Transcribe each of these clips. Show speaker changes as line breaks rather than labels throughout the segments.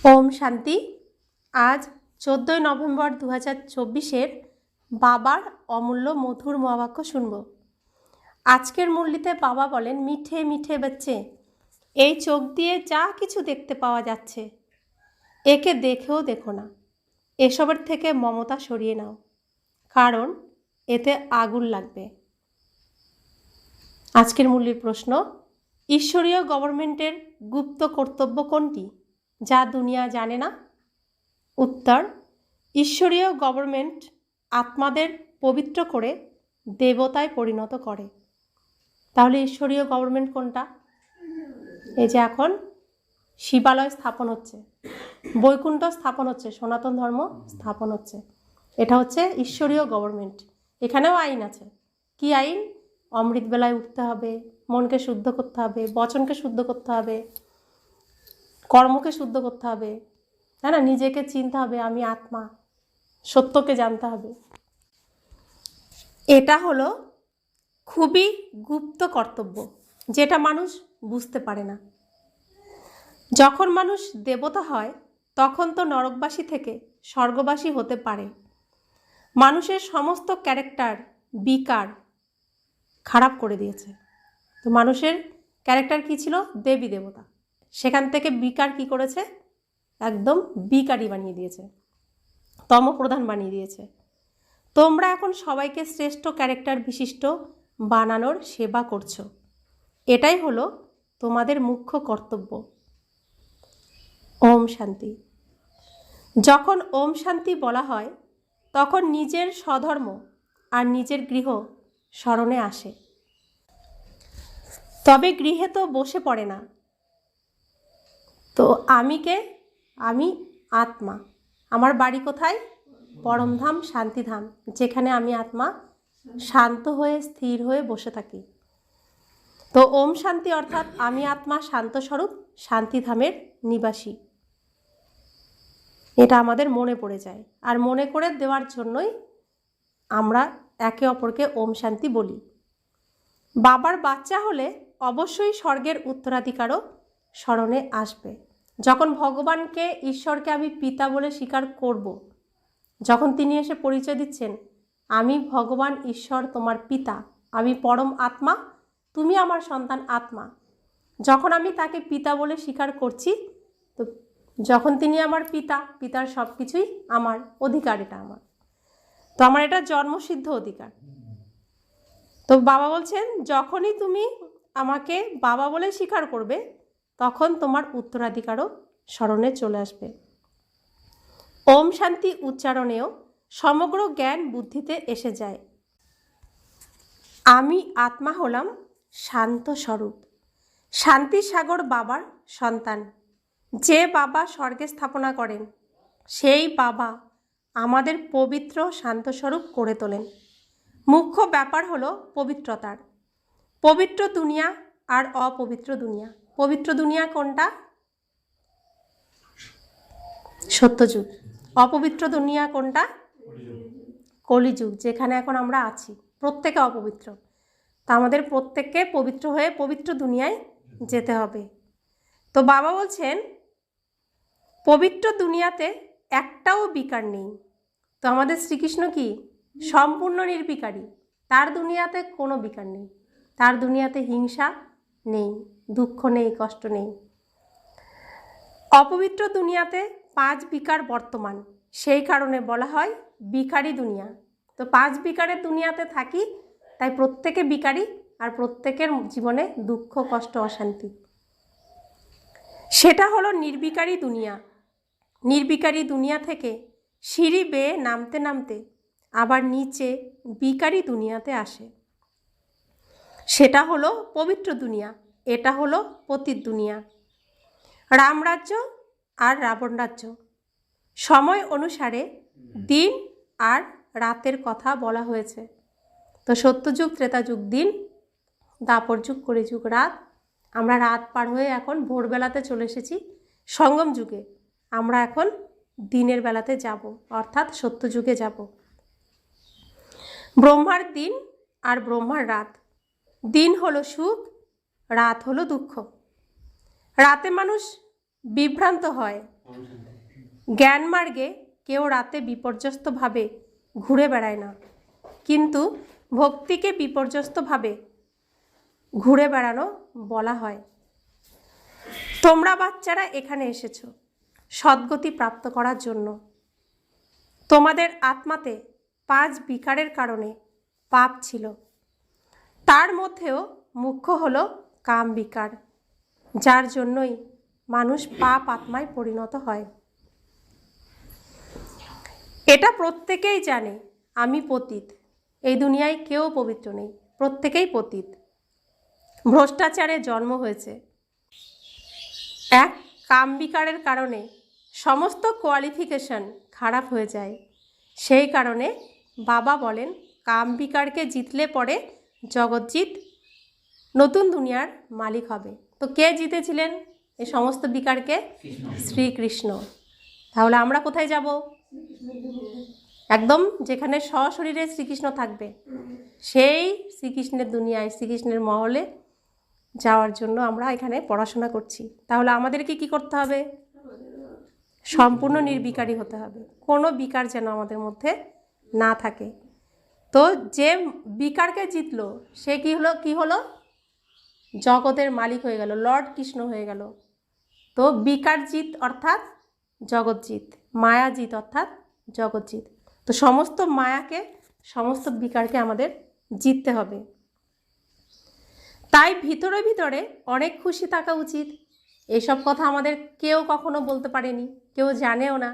ওম শান্তি। আজ 14 নভেম্বর 2024 বাবার অমূল্য মধুর মহাবাক্য শুনব। আজকের মুরলিতে বাবা বলেন, মিঠে মিঠে বাচ্চে, এই চোখ দিয়ে যা কিছু দেখতে পাওয়া যাচ্ছে একে দেখেও দেখো না, এসবের থেকে মমতা সরিয়ে নাও, কারণ এতে আগুন লাগবে। আজকের মুরলির প্রশ্ন, ঈশ্বরীয় গভর্নমেন্টের গুপ্ত কর্তব্য কোনটি যা দুনিয়া জানে না? উত্তর, ঈশ্বরীয় গভর্নমেন্ট আত্মাদের পবিত্র করে দেবতায় পরিণত করে। তাহলে ঈশ্বরীয় গভর্নমেন্ট কোনটা? এই যে এখন শিবালয় স্থাপন হচ্ছে, বৈকুণ্ঠ স্থাপন হচ্ছে, সনাতন ধর্ম স্থাপন হচ্ছে, এটা হচ্ছে ঈশ্বরীয় গভর্নমেন্ট। এখানেও আইন আছে। কি আইন? অমৃত বেলায় উঠতে হবে, মনকে শুদ্ধ করতে হবে, বচনকে শুদ্ধ করতে হবে, কর্মকে শুদ্ধ করতে হবে, তাই না? নিজেকে চিনতে হবে, আমি আত্মা, সত্যকে জানতে হবে। এটা হলো খুবই গুপ্ত কর্তব্য, যেটা মানুষ বুঝতে পারে না। যখন মানুষ দেবতা হয় তখন তো নরকবাসী থেকে স্বর্গবাসী হতে পারে। মানুষের সমস্ত ক্যারেক্টার বিকার খারাপ করে দিয়েছে। তো মানুষের ক্যারেক্টার কি ছিল? দেবী দেবতা। সেখান থেকে বিকার কি করেছে? একদম বিকারই বানিয়ে দিয়েছে, তমপ্রধান বানিয়ে দিয়েছে। তোমরা এখন সবাইকে শ্রেষ্ঠ ক্যারেক্টার বিশিষ্ট বানানোর সেবা করছো। এটাই হলো তোমাদের মুখ্য কর্তব্য। ওম শান্তি। যখন ওম শান্তি বলা হয় তখন নিজের স্বধর্ম আর নিজের গৃহ স্মরণে আসে। তবে গৃহে তো বসে পড়ে না। তো আমি কে? আমি আত্মা। আমার বাড়ি কোথায়? পরমধাম, শান্তিধাম, যেখানে আমি আত্মা শান্ত হয়ে স্থির হয়ে বসে থাকি। তো ওম শান্তি অর্থাৎ আমি আত্মা শান্ত স্বরূপ শান্তিধামের নিবাসী। এটা আমাদের মনে পড়ে যায়, আর মনে করে দেওয়ার জন্যই আমরা একে অপরকে ওম শান্তি বলি। বাবার বাচ্চা হলে অবশ্যই স্বর্গের উত্তরাধিকারও স্মরণে আসবে। যখন ভগবানকে, ঈশ্বরকে আমি পিতা বলে স্বীকার করব, যখন তিনি এসে পরিচয় দিচ্ছেন, আমি ভগবান ঈশ্বর তোমার পিতা, আমি পরম আত্মা, তুমি আমার সন্তান আত্মা, যখন আমি তাকে পিতা বলে স্বীকার করছি, তো যখন তিনি আমার পিতা, পিতার সব কিছুই আমার অধিকার, এটা আমার, তো আমার এটা জন্মসিদ্ধ অধিকার। তো বাবা বলছেন, যখনই তুমি আমাকে বাবা বলে স্বীকার করবে তখন তোমার উত্তরাধিকারও স্মরণে চলে আসবে। ওম শান্তি উচ্চারণেও সমগ্র জ্ঞান বুদ্ধিতে এসে যায়। আমি আত্মা হলাম শান্ত স্বরূপ, শান্তি সাগর বাবার সন্তান। যে বাবা স্বর্গে স্থাপনা করেন সেই বাবা আমাদের পবিত্র শান্ত স্বরূপ করে তোলেন। মুখ্য ব্যাপার হলো পবিত্রতার। পবিত্র দুনিয়া আর অপবিত্র দুনিয়া। পবিত্র দুনিয়া কোনটা? সত্যযুগ। অপবিত্র দুনিয়া কোনটা? কলিযুগ, যেখানে এখন আমরা আছি। প্রত্যেকে অপবিত্র। তা আমাদের প্রত্যেককে পবিত্র হয়ে পবিত্র দুনিয়ায় যেতে হবে। তো বাবা বলছেন, পবিত্র দুনিয়াতে একটাও বিকার নেই। তো আমাদের শ্রীকৃষ্ণ কি? সম্পূর্ণ নির্বিকারী। তার দুনিয়াতে কোনো বিকার নেই, তার দুনিয়াতে হিংসা নেই, দুঃখ নেই, কষ্ট নেই। অপবিত্র দুনিয়াতে 5 বিকার বর্তমান, সেই কারণে বলা হয় বিকারী দুনিয়া। তো 5 বিকারের দুনিয়াতে থাকি, তাই প্রত্যেকে বিকারী, আর প্রত্যেকের জীবনে দুঃখ, কষ্ট, অশান্তি। সেটা হলো নির্বিকারী দুনিয়া। নির্বিকারী দুনিয়া থেকে সিঁড়ি বেয়ে নামতে নামতে আবার নিচে বিকারী দুনিয়াতে আসে। সেটা হলো পবিত্র দুনিয়া, এটা হলো পতিত দুনিয়া। রামরাজ্য আর রাবণ রাজ্য, সময় অনুসারে দিন আর রাতের কথা বলা হয়েছে। তো সত্যযুগ, ত্রেতাযুগ দিন, দাপর যুগ, কলিযুগ রাত। আমরা রাত পার হয়ে এখন ভোরবেলাতে চলে এসেছি, সঙ্গম যুগে। আমরা এখন দিনের বেলাতে যাব, অর্থাৎ সত্যযুগে যাব। ব্রহ্মার দিন আর ব্রহ্মার রাত। দিন হলো সুখ, রাত হলো দুঃখ। রাতে মানুষ বিভ্রান্ত হয়, জ্ঞান মার্গে কেউ রাতে বিপর্যস্তভাবে ঘুরে বেড়ায় না, কিন্তু ভক্তিকে বিপর্যস্তভাবে ঘুরে বেড়ানো বলা হয়। তোমরা বাচ্চারা এখানে এসেছো সদ্গতি প্রাপ্ত করার জন্য। তোমাদের আত্মাতে 5 বিকারের কারণে পাপ ছিল, তার মধ্যেও মুখ্য হলো কাম বিকার, যার জন্যই মানুষ পাপ আত্মায় পরিণত হয়। এটা প্রত্যেকেই জানে আমি পতিত, এই দুনিয়ায় কেউ পবিত্র নেই, প্রত্যেকেই পতিত। ভ্রষ্টাচারে জন্ম হয়েছে। এক কাম বিকারের কারণে সমস্ত কোয়ালিফিকেশন খারাপ হয়ে যায়। সেই কারণে বাবা বলেন কাম বিকারকে জিতলে পরে জগৎজিৎ নতুন দুনিয়ার মালিক হবে। তো কে জিতেছিলেন এই সমস্ত বিকারকে? শ্রীকৃষ্ণ। তাহলে আমরা কোথায় যাব? একদম যেখানে সশরীরে শ্রীকৃষ্ণ থাকবে, সেই শ্রীকৃষ্ণের দুনিয়ায়, শ্রীকৃষ্ণের মহলে যাওয়ার জন্য আমরা এখানে পড়াশোনা করছি। তাহলে আমাদেরকে কি করতে হবে? সম্পূর্ণ নির্বিকারী হতে হবে, কোনো বিকার যেন আমাদের মধ্যে না থাকে। তো যে বিকারকে জিতলো সে কি হলো? জগতের মালিক হয়ে গেল, লর্ড কৃষ্ণ হয়ে গেল। তো বিকারজিৎ অর্থাৎ জগৎজিৎ, মায়াজিৎ অর্থাৎ জগৎজিৎ। তো সমস্ত মায়াকে, সমস্ত বিকারকে আমাদের জিততে হবে। তাই ভিতরে ভিতরে অনেক খুশি থাকা উচিত। এসব কথা আমাদের কেউ কখনো বলতে পারেনি, কেউ জানেও না।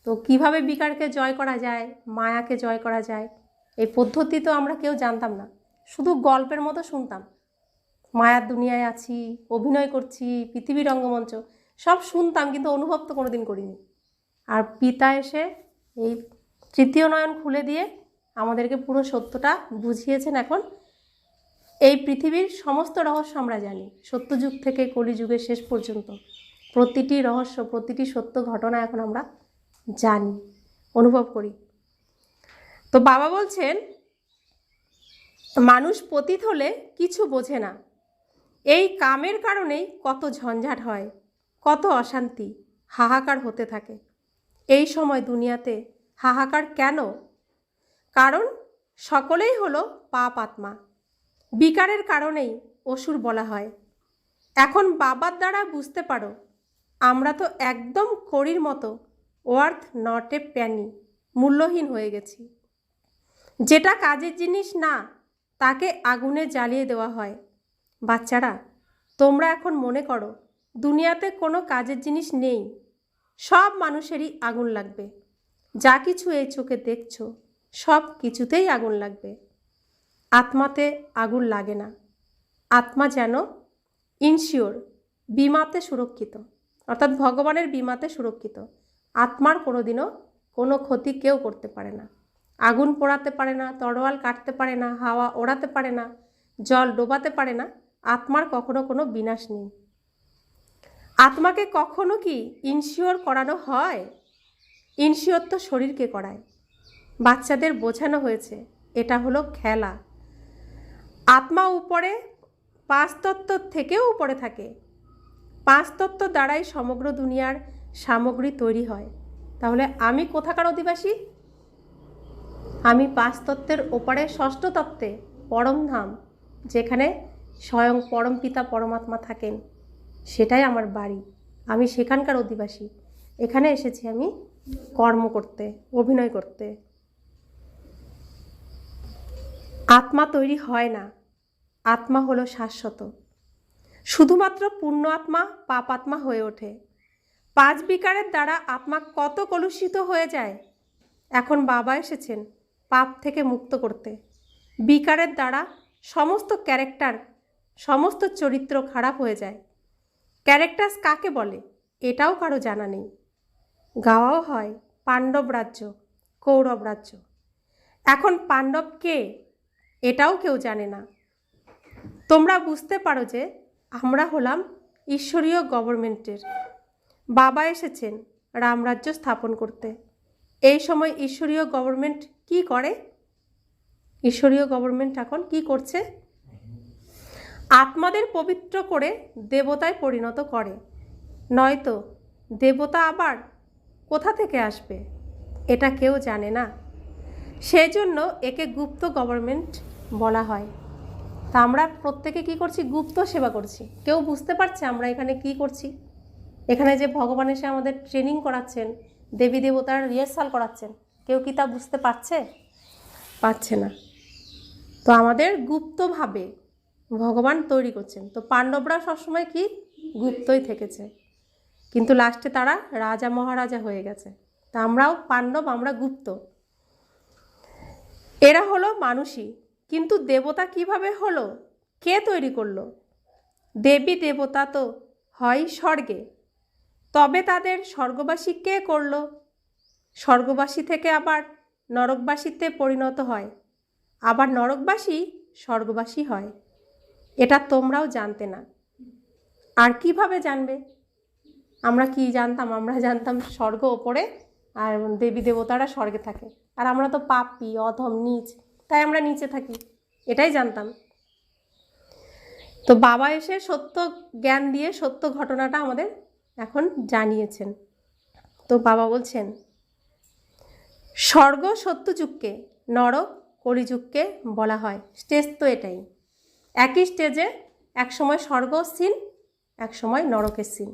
তো কিভাবে বিকারকে জয় করা যায়, মায়াকে জয় করা যায়, এই পদ্ধতি তো আমরা কেউ জানতাম না, শুধু গল্পের মতো শুনতাম। মায়ার দুনিয়ায় আছি, অভিনয় করছি, পৃথিবীর রঙ্গমঞ্চ সব শুনতাম, কিন্তু অনুভব তো কোনোদিন করিনি। আর পিতা এসে এই তৃতীয় নয়ন খুলে দিয়ে আমাদেরকে পুরো সত্যটা বুঝিয়েছেন। এখন এই পৃথিবীর সমস্ত রহস্য আমরা জানি, সত্যযুগ থেকে কলিযুগের শেষ পর্যন্ত প্রতিটি রহস্য, প্রতিটি সত্য ঘটনা এখন আমরা জানি, অনুভব করি। তো বাবা বলছেন মানুষ পতিত হলে কিছু বোঝে না। এই কামের কারণেই কত ঝঞ্ঝাট হয়, কত অশান্তি, হাহাকার হতে থাকে। এই সময় দুনিয়াতে হাহাকার কেন? কারণ সকলেই হলো পাপ আত্মা। বিকারের কারণেই অসুর বলা হয়। এখন বাবার দ্বারা বুঝতে পারো আমরা তো একদম কড়ির মতো, ওয়ার্থ নট এ প্যানি, মূল্যহীন হয়ে গেছি। যেটা কাজের জিনিস না তাকে আগুনে জ্বালিয়ে দেওয়া হয়। বাচ্চারা, তোমরা এখন মনে করো দুনিয়াতে কোনো কাজের জিনিস নেই, সব মানুষেরই আগুন লাগবে। যা কিছু এই চোখে দেখছো সব কিছুতেই আগুন লাগবে। আত্মাতে আগুন লাগে না। আত্মা যেন ইনশিওর, বিমাতে সুরক্ষিত, অর্থাৎ ভগবানের বিমাতে সুরক্ষিত। আত্মার কোনোদিনও কোনো ক্ষতি কেউ করতে পারে না। আগুন পোড়াতে পারে না, তরোয়াল কাটতে পারে না, হাওয়া ওড়াতে পারে না, জল ডোবাতে পারে না। আত্মার কখনো কোনো বিনাশ নেই। আত্মাকে কখনো কি ইনশিওর করানো হয়? ইনশিওর তো শরীরকে করায়। বাচ্চাদের বোঝানো হয়েছে এটা হলো খেলা। আত্মা উপরে 5 তত্ত্ব থেকেও উপরে থাকে। 5 তত্ত্ব দ্বারাই সমগ্র দুনিয়ার সামগ্রী তৈরি হয়। তাহলে আমি কোথাকার অধিবাসী? আমি 5 তত্ত্বের ওপারে 6ষ্ঠ তত্ত্বে, পরমধাম, যেখানে স্বয়ং পরমপিতা পরমাত্মা থাকেন, সেটাই আমার বাড়ি। আমি সেখানকার অধিবাসী। এখানে এসেছি আমি কর্ম করতে, অভিনয় করতে। আত্মা তৈরি হয় না, আত্মা হলো শাশ্বত। শুধুমাত্র পূর্ণ আত্মা পাপ আত্মা হয়ে ওঠে। 5 বিকারের দ্বারা আত্মা কত কলুষিত হয়ে যায়। এখন বাবা এসেছেন পাপ থেকে মুক্ত করতে। বিকারের দ্বারা সমস্ত ক্যারেক্টার, সমস্ত চরিত্র খারাপ হয়ে যায়। ক্যারেক্টার্স কাকে বলে এটাও কারো জানা নেই। গাওয়াও হয় পাণ্ডব রাজ্য, কৌরব রাজ্য। এখন পাণ্ডব কে এটাও কেউ জানে না। তোমরা বুঝতে পারো যে আমরা হলাম ঈশ্বরীয় গভর্নমেন্টের। বাবা এসেছেন রামরাজ্য স্থাপন করতে। এই সময় ঈশ্বরীয় গভর্নমেন্ট কি করে? ঈশ্বরীয় গভর্নমেন্ট এখন কি করছে? আত্মাদের পবিত্র করে দেবতায় পরিণত করে। নয়তো দেবতা আবার কোথা থেকে আসবে এটা কেউ জানে না, সেই জন্য একে গুপ্ত গভর্নমেন্ট বলা হয়। তা আমরা প্রত্যেকে কি করছি? গুপ্ত সেবা করছি। কেউ বুঝতে পারছে আমরা এখানে কি করছি? এখানে যে ভগবান এসে আমাদের ট্রেনিং করাচ্ছেন, দেবী দেবতার রিহার্সাল করাচ্ছেন, কেউ কি তা বুঝতে পারছে? পারছে না। তো আমাদের গুপ্তভাবে ভগবান তৈরি করছেন। তো পাণ্ডবরা সবসময় কি গুপ্তই থেকেছে, কিন্তু লাস্টে তারা রাজা মহারাজা হয়ে গেছে। তা আমরাও পাণ্ডব, আমরা গুপ্ত। এরা হলো মানুষই, কিন্তু দেবতা কিভাবে হলো? কে তৈরি করলো? দেবী দেবতা তো হয় স্বর্গে, তবে তাদের স্বর্গবাসী কে করলো? স্বর্গবাসী থেকে আবার নরকবাসীতে পরিণত হয়, আবার নরকবাসী স্বর্গবাসী হয়। এটা তোমরাও জানতে না। আর কিভাবে জানবে? আমরা কি জানতাম? আমরা জানতাম স্বর্গ ওপরে আর দেবী দেবতারা স্বর্গে থাকে, আর আমরা তো পাপী, অধম, নীচ, তাই আমরা নিচে থাকি, এটাই জানতাম। তো বাবা এসে সত্য জ্ঞান দিয়ে সত্য ঘটনাটা আমাদের এখন জানিয়েছেন। তো বাবা বলছেন, স্বর্গ সত্যযুগকে, নরক কলিযুগকে বলা হয়। স্টেজ তো এটাই, একই স্টেজে একসময় স্বর্গ সিন, একসময় নরকের সিন।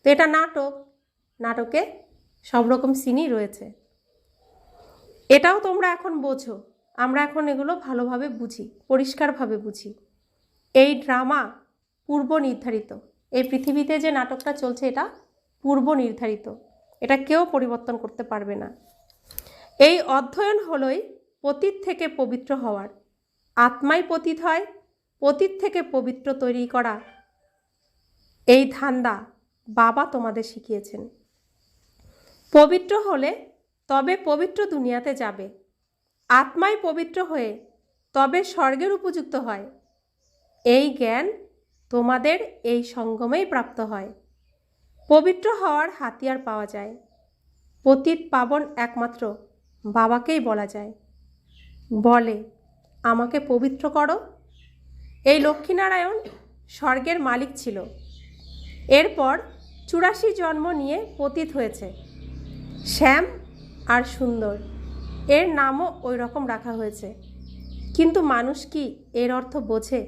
তো এটা নাটক, নাটকে সব রকম সিনই রয়েছে। এটাও তোমরা এখন বোঝো, আমরা এখন এগুলো ভালোভাবে বুঝি, পরিষ্কারভাবে বুঝি। এই ড্রামা পূর্ব নির্ধারিত। এই পৃথিবীতে যে নাটকটা চলছে এটা পূর্ব নির্ধারিত, এটা কেউ পরিবর্তন করতে পারবে না। এই অধ্যয়ন হলোই পতিত থেকে পবিত্র হওয়ার। আত্মাই পতিত হয়, পতিত থেকে পবিত্র তৈরি করা। এই ধান্দা বাবা তোমাদের শিখিয়েছেন। পবিত্র হলে তবে পবিত্র দুনিয়াতে যাবে। আত্মাই পবিত্র হয়ে তবে স্বর্গের উপযুক্ত হয়। এই জ্ঞান তোমাদের এই সঙ্গমেই প্রাপ্ত হয়। পবিত্র হওয়ার হাতিয়ার পাওয়া যায়। পতিত পাবন একমাত্র বাবাকেই বলা যায়। বলে, আমাকে পবিত্র করো। এই লক্ষ্মীনারায়ণ স্বর্গের মালিক ছিল, এরপর 84 জন্ম নিয়ে পতিত হয়েছে। শ্যাম আর সুন্দর, এর নামও ওই রকম রাখা হয়েছে। কিন্তু মানুষ কি এর অর্থ বোঝে?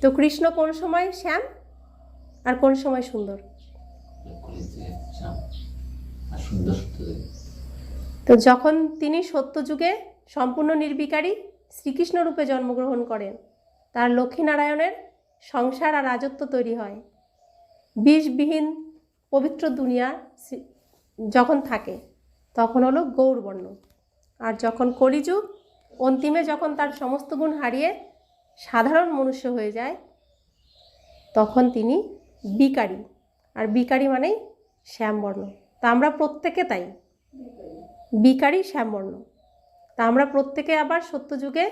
তো কৃষ্ণ কোন সময় শ্যাম আর কোন সময় সুন্দর? তো যখন তিনি সত্যযুগে সম্পূর্ণ নির্বিকারী শ্রীকৃষ্ণ রূপে জন্মগ্রহণ করেন, তার লক্ষ্মীনারায়ণের সংসার আর রাজত্ব তৈরি হয়। বিষবিহীন পবিত্র দুনিয়া যখন থাকে তখন হলো গৌরবর্ণ। আর যখন কলিযুগ অন্তিমে যখন তার সমস্ত গুণ হারিয়ে সাধারণ মনুষ্য হয়ে যায়, তখন তিনি বিকারী। আর বিকারী মানেই শ্যামবর্ণ। তা আমরা প্রত্যেকে তাই বিকারী, শ্যামবর্ণ। তা আমরা প্রত্যেকে আবার সত্যযুগে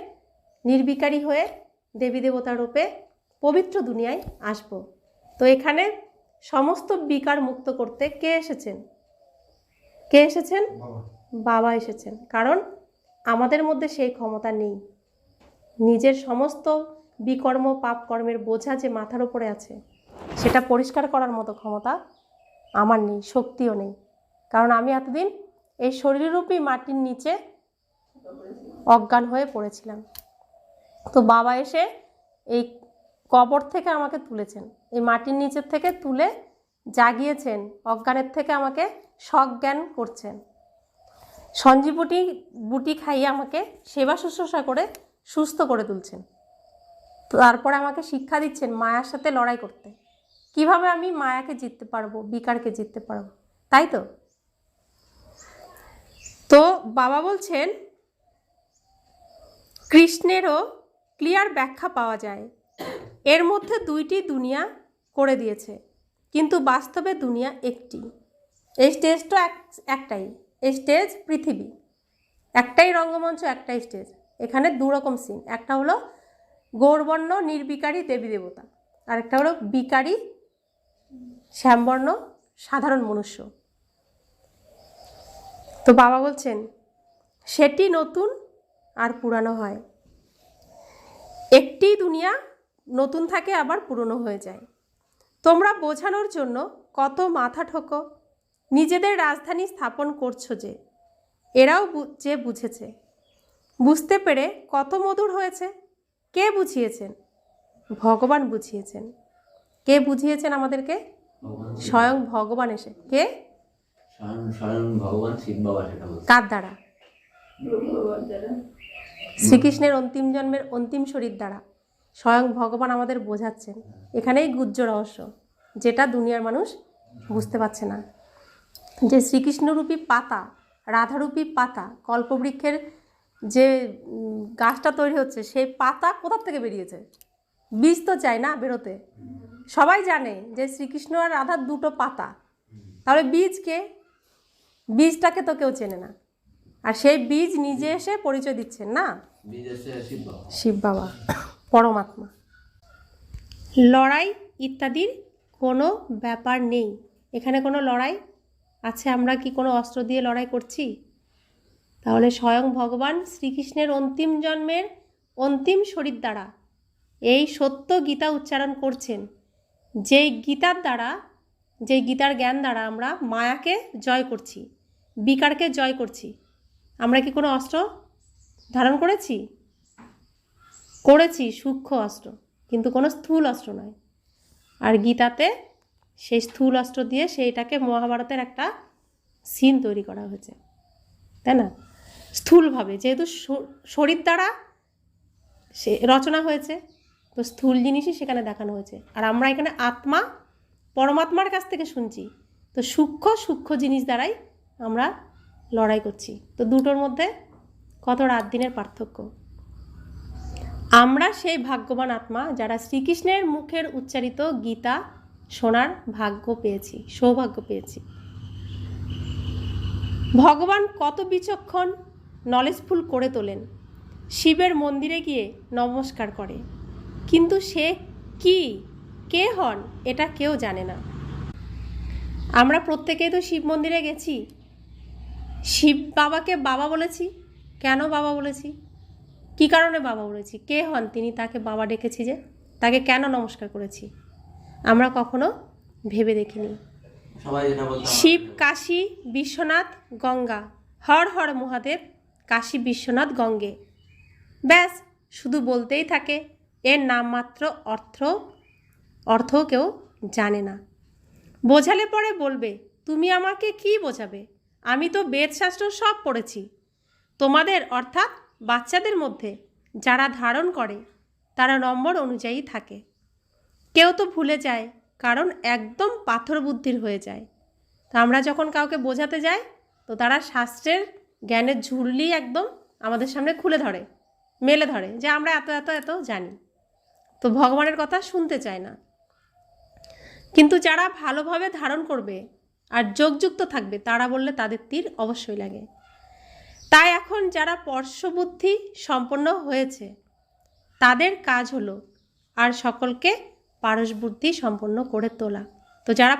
নির্বিকারী হয়ে দেবী দেবতার রূপে পবিত্র দুনিয়ায় আসব। তো এখানে সমস্ত বিকার মুক্ত করতে কে এসেছেন? কে এসেছেন? বাবা এসেছেন। কারণ আমাদের মধ্যে সেই ক্ষমতা নেই। নিজের সমস্ত বিকর্ম পাপ কর্মের বোঝা যে মাথার উপরে আছে, সেটা পরিষ্কার করার মতো ক্ষমতা আমার নেই, শক্তিও নেই। কারণ আমি এতদিন এই শরীররূপী মাটির নিচে অজ্ঞান হয়ে পড়েছিলাম। তো বাবা এসে এই কবর থেকে আমাকে তুলেছেন, এই মাটির নিচের থেকে তুলে জাগিয়েছেন, অজ্ঞানের থেকে আমাকে সজ্ঞান করছেন। সঞ্জীবনী বুটি খাইয়ে আমাকে সেবা শুশ্রূষা করে সুস্থ করে তুলছেন। তারপরে আমাকে শিক্ষা দিচ্ছেন মায়ার সাথে লড়াই করতে। কিভাবে আমি মায়াকে জিততে পারবো, বিকারকে জিততে পারবো, তাই তো? তো বাবা বলছেন, কৃষ্ণেরও ক্লিয়ার ব্যাখ্যা পাওয়া যায়। এর মধ্যে দুইটি দুনিয়া করে দিয়েছে, কিন্তু বাস্তবে দুনিয়া একটি। এই স্টেজটা একটাই, এই স্টেজ পৃথিবী, একটাই রঙ্গমঞ্চ, একটাই স্টেজ। এখানে দুরকম সিন, একটা হলো গৌরবর্ণ নির্বিকারী দেবী দেবতা, আর একটা হলো বিকারী শ্যামবর্ণ সাধারণ মনুষ্য। তো বাবা বলছেন, সেটি নতুন আর পুরানো হয়। একটি দুনিয়া নতুন থাকে, আবার পুরনো হয়ে যায়। তোমরা বোঝানোর জন্য কত মাথা ঠোকো, নিজেদের রাজধানী স্থাপন করছো যে, এরাও যে বুঝেছে, বুঝতে পেরে কত মধুর হয়েছে। কে বুঝিয়েছেন? ভগবান বুঝিয়েছেন। কে বুঝিয়েছেন আমাদেরকে? স্বয়ং ভগবান এসে। কে?
স্বয়ং ভগবান শিব বাবা। সেটা বলছে
কার দ্বারা? শ্রীকৃষ্ণের অন্তিম জন্মের অন্তিম শরীর দ্বারা স্বয়ং ভগবান আমাদের বোঝাচ্ছেন। এখানেই গুহ্য রহস্য, যেটা দুনিয়ার মানুষ বুঝতে পারছে না। যে শ্রীকৃষ্ণরূপী পাতা, রাধারূপী পাতা, কল্পবৃক্ষের যে গাছটা তৈরি হচ্ছে, সেই পাতা কোথা থেকে বেরিয়েছে? বীজ তো চাই না বেরোতে। সবাই জানে যে শ্রীকৃষ্ণ আর রাধার দুটো পাতা, তাহলে বীজকে, বীজটাকে তো কেউ চেনে না। আর সেই বীজ নিজে এসে পরিচয় দিচ্ছেন না, শিব বাবা, পরমাত্মা। লড়াই ইত্যাদির কোনো ব্যাপার নেই। এখানে কোনো লড়াই আছে? আমরা কি কোনো অস্ত্র দিয়ে লড়াই করছি? তাহলে স্বয়ং ভগবান শ্রীকৃষ্ণের অন্তিম জন্মের অন্তিম শরীর দ্বারা এই সত্য গীতা উচ্চারণ করছেন, যেই গীতার দ্বারা, যেই গীতার জ্ঞান দ্বারা আমরা মায়াকে জয় করছি, বিকারকে জয় করছি। আমরা কি কোনো অস্ত্র ধারণ করেছি? করেছি, সূক্ষ্ম অস্ত্র, কিন্তু কোনো স্থূল অস্ত্র নয়। আর গীতাতে সেই স্থূল অস্ত্র দিয়ে সেইটাকে মহাভারতের একটা সিন তৈরি করা হয়েছে, তাই না? স্থূলভাবে, যেহেতু শরীর দ্বারা সে রচনা হয়েছে, তো স্থূল জিনিসই সেখানে দেখানো হয়েছে। আর আমরা এখানে আত্মা, পরমাত্মার কাছ থেকে শুনছি, তো সূক্ষ্ম সূক্ষ্ম জিনিস দ্বারাই আমরা লড়াই করছি। তো দুটোর মধ্যে কত রাত দিনের পার্থক্য। আমরা সেই ভাগ্যবান আত্মা যারা শ্রীকৃষ্ণের মুখের উচ্চারিত গীতা শোনার ভাগ্য পেয়েছি, সৌভাগ্য পেয়েছি। ভগবান কত বিচক্ষণ, নলেজফুল করে তোলেন। শিবের মন্দিরে গিয়ে নমস্কার করে, কিন্তু সে কি, কে হন, এটা কেউ জানে না। আমরা প্রত্যেকেই তো শিব মন্দিরে গেছি, শিব বাবাকে বাবা বলেছি। কেন বাবা বলেছি? কি কারণে বাবা বলেছি? কে হন তিনি, তাকে বাবা ডেকেছি যে, তাকে কেন নমস্কার করেছি আমরা কখনো ভেবে দেখিনি। শিব কাশী বিশ্বনাথ গঙ্গা, হর হর মহাদেব কাশী বিশ্বনাথ গঙ্গে, ব্যাস শুধু বলতেই থাকে। এর নামমাত্র অর্থও কেউ জানে না। বোঝালে পরে বলবে, তুমি আমাকে কি বোঝাবে? আমি তো বেদশাস্ত্র সব পড়েছি। তোমাদের অর্থাৎ বাচ্চাদের মধ্যে যারা ধারণ করে তারা নম্বর অনুযায়ী থাকে। কেউ তো ভুলে যায়, কারণ একদম পাথর বুদ্ধির হয়ে যায়। তো আমরা যখন কাউকে বোঝাতে যাই, তো তারা শাস্ত্রের জ্ঞানের ঝুলি একদম আমাদের সামনে খুলে ধরে, মেলে ধরে যে আমরা এত এত এত জানি। তো ভগবানের কথা শুনতে চায় না। কিন্তু যারা ভালোভাবে ধারণ করবে আর যোগযুক্ত থাকবে, তারা বললে তাদের তীর অবশ্যই লাগে। তাই এখন যারা পর্শবুদ্ধি সম্পন্ন হয়েছে, তাদের কাজ হলো আর সকলকে পারসবুদ্ধি সম্পন্ন করে তোলা। তো যারা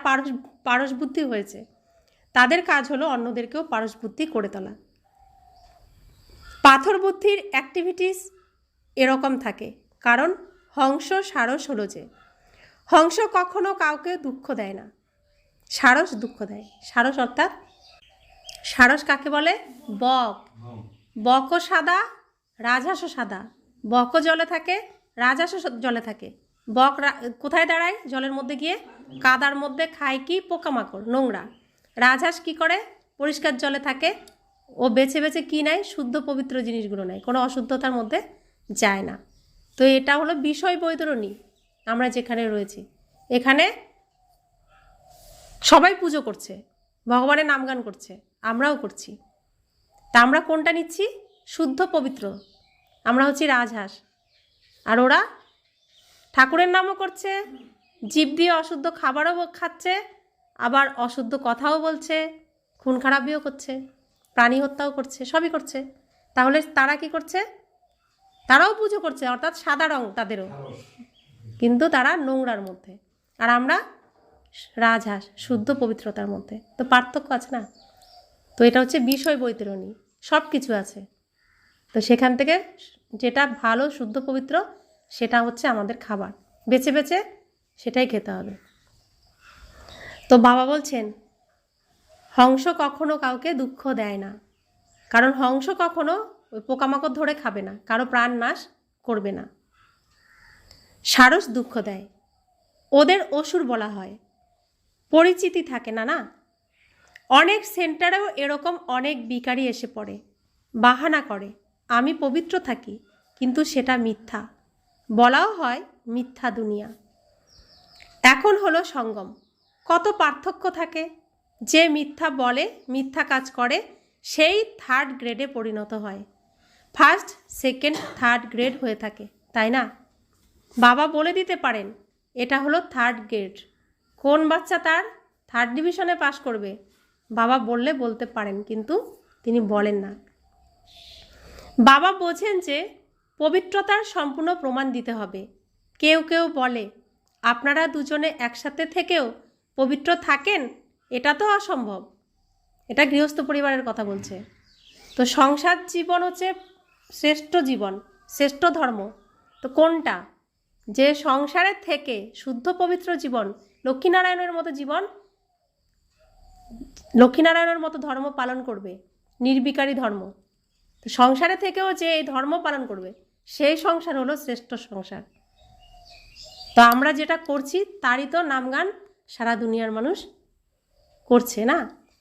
পারসবুদ্ধি হয়েছে, তাদের কাজ হলো অন্যদেরকেও পারসবুদ্ধি করে তোলা। পাথর বুদ্ধির অ্যাক্টিভিটিস এরকম থাকে, কারণ হংস সারস হলো যে, হংস কখনো কাউকে দুঃখ দেয় না, সারস দুঃখ দেয়। সারস অর্থাৎ, সারস কাকে বলে? বক। বকও সাদা, রাজহাঁসও সাদা। বকও জলে থাকে, রাজহাঁসও জলে থাকে। বক কোথায় দাঁড়ায়? জলের মধ্যে গিয়ে কাদার মধ্যে খায় কি? পোকামাকড়, নোংরা। রাজহাঁস কি করে? পরিষ্কার জলে থাকে, ও বেছে বেছে কি নেয়? শুদ্ধ পবিত্র জিনিসগুলো নেয়, কোনো অশুদ্ধতার মধ্যে যায় না। তো এটা হলো বিষয় বৈতরণী। আমরা যেখানে রয়েছি, এখানে সবাই পুজো করছে, ভগবানের নামগান করছে, আমরাও করছি। তা আমরা কোনটা নিচ্ছি? শুদ্ধ পবিত্র। আমরা হচ্ছি রাজহাঁস, আর ওরা ঠাকুরের নামও করছে, জীব দিয়ে অশুদ্ধ খাবারও খাচ্ছে, আবার অশুদ্ধ কথাও বলছে, খুন খারাপিও করছে, প্রাণী হত্যাও করছে, সবই করছে। তাহলে তারা কি করছে? তারাও পুজো করছে, অর্থাৎ সাদা রং তাদেরও, কিন্তু তারা নোংরার মধ্যে। আর আমরা রাজহাঁস, শুদ্ধ পবিত্রতার মধ্যে। তো পার্থক্য আছে না? তো এটা হচ্ছে বিষয় বৈতরণী, সব কিছু আছে। তো সেখান থেকে যেটা ভালো, শুদ্ধ পবিত্র, সেটা হচ্ছে আমাদের খাবার। বেছে বেছে সেটাই খেতে হবে। তো বাবা বলছেন, হংস কখনো কাউকে দুঃখ দেয় না, কারণ হংস কখনো ওই পোকামাকড় ধরে খাবে না, কারো প্রাণ নাশ করবে না। সারস দুঃখ দেয়, ওদের অসুর বলা হয়, পরিচিতি থাকে না। না, অনেক সেন্টারেও এরকম অনেক বিকারী এসে পড়ে, বাহানা করে আমি পবিত্র থাকি, কিন্তু সেটা মিথ্যা, বলাও হয় মিথ্যা দুনিয়া। এখন হলো সঙ্গম, কত পার্থক্য থাকে। যে মিথ্যা বলে, মিথ্যা কাজ করে, সেই থার্ড গ্রেডে পরিণত হয়, ফার্স্ট সেকেন্ড থার্ড গ্রেড হয়ে থাকে, তাই না? বাবা বলে দিতে পারেন এটা হলো থার্ড গ্রেড, কোন বাচ্চা তার থার্ড ডিভিশনে পাশ করবে বাবা বললে বলতে পারেন, কিন্তু তিনি বলেন না। বাবা বোঝেন যে পবিত্রতার সম্পূর্ণ প্রমাণ দিতে হবে। কেউ কেউ বলে আপনারা দুজনে একসাথে থেকেও পবিত্র থাকেন, এটা তো অসম্ভব। এটা গৃহস্থ পরিবারের কথা বলছে। তো সংসার জীবন হচ্ছে শ্রেষ্ঠ জীবন, শ্রেষ্ঠ ধর্ম। তো কোনটা? যে সংসারের থেকে শুদ্ধ পবিত্র জীবন, লক্ষ্মীনারায়ণের মতো জীবন, লক্ষ্মীনারায়ণের মতো ধর্ম পালন করবে, নির্বিকারী ধর্ম। তো সংসারে থেকেও যে এই ধর্ম পালন করবে, সেই সংসার হলো শ্রেষ্ঠ সংসার। তো আমরা যেটা করছি তারই তো নামগান সারা দুনিয়ার মানুষ করছে না,